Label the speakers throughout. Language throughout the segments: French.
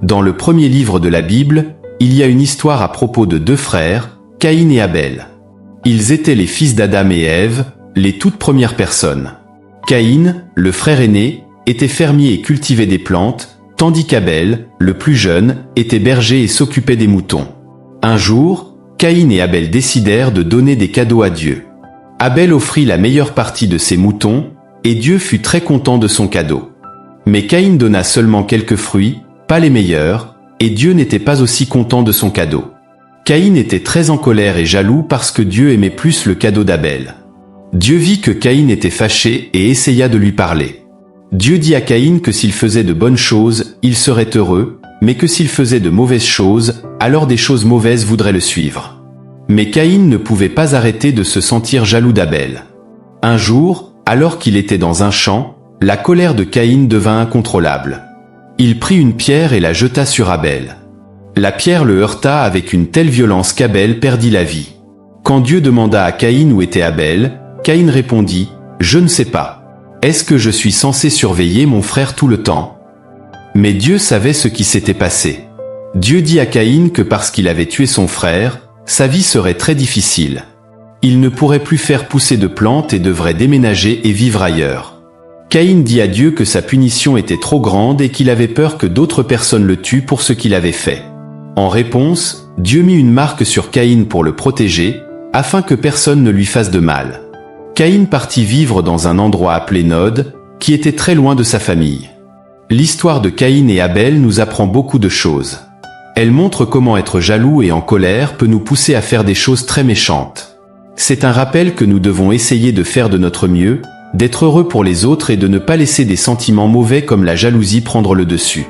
Speaker 1: Dans le premier livre de la Bible, il y a une histoire à propos de deux frères, Caïn et Abel. Ils étaient les fils d'Adam et Ève, les toutes premières personnes. Caïn, le frère aîné, était fermier et cultivait des plantes, tandis qu'Abel, le plus jeune, était berger et s'occupait des moutons. Un jour, Caïn et Abel décidèrent de donner des cadeaux à Dieu. Abel offrit la meilleure partie de ses moutons, et Dieu fut très content de son cadeau. Mais Caïn donna seulement quelques fruits, pas les meilleurs, et Dieu n'était pas aussi content de son cadeau. Caïn était très en colère et jaloux parce que Dieu aimait plus le cadeau d'Abel. Dieu vit que Caïn était fâché et essaya de lui parler. Dieu dit à Caïn que s'il faisait de bonnes choses, il serait heureux, mais que s'il faisait de mauvaises choses, alors des choses mauvaises voudraient le suivre. Mais Caïn ne pouvait pas arrêter de se sentir jaloux d'Abel. Un jour, alors qu'il était dans un champ, la colère de Caïn devint incontrôlable. Il prit une pierre et la jeta sur Abel. La pierre le heurta avec une telle violence qu'Abel perdit la vie. Quand Dieu demanda à Caïn où était Abel, Caïn répondit « Je ne sais pas. Est-ce que je suis censé surveiller mon frère tout le temps ?» Mais Dieu savait ce qui s'était passé. Dieu dit à Caïn que parce qu'il avait tué son frère, sa vie serait très difficile. Il ne pourrait plus faire pousser de plantes et devrait déménager et vivre ailleurs. Caïn dit à Dieu que sa punition était trop grande et qu'il avait peur que d'autres personnes le tuent pour ce qu'il avait fait. En réponse, Dieu mit une marque sur Caïn pour le protéger, afin que personne ne lui fasse de mal. Caïn partit vivre dans un endroit appelé Nod, qui était très loin de sa famille. L'histoire de Caïn et Abel nous apprend beaucoup de choses. Elle montre comment être jaloux et en colère peut nous pousser à faire des choses très méchantes. C'est un rappel que nous devons essayer de faire de notre mieux, d'être heureux pour les autres et de ne pas laisser des sentiments mauvais comme la jalousie prendre le dessus.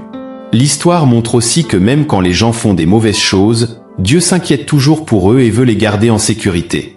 Speaker 1: L'histoire montre aussi que même quand les gens font des mauvaises choses, Dieu s'inquiète toujours pour eux et veut les garder en sécurité.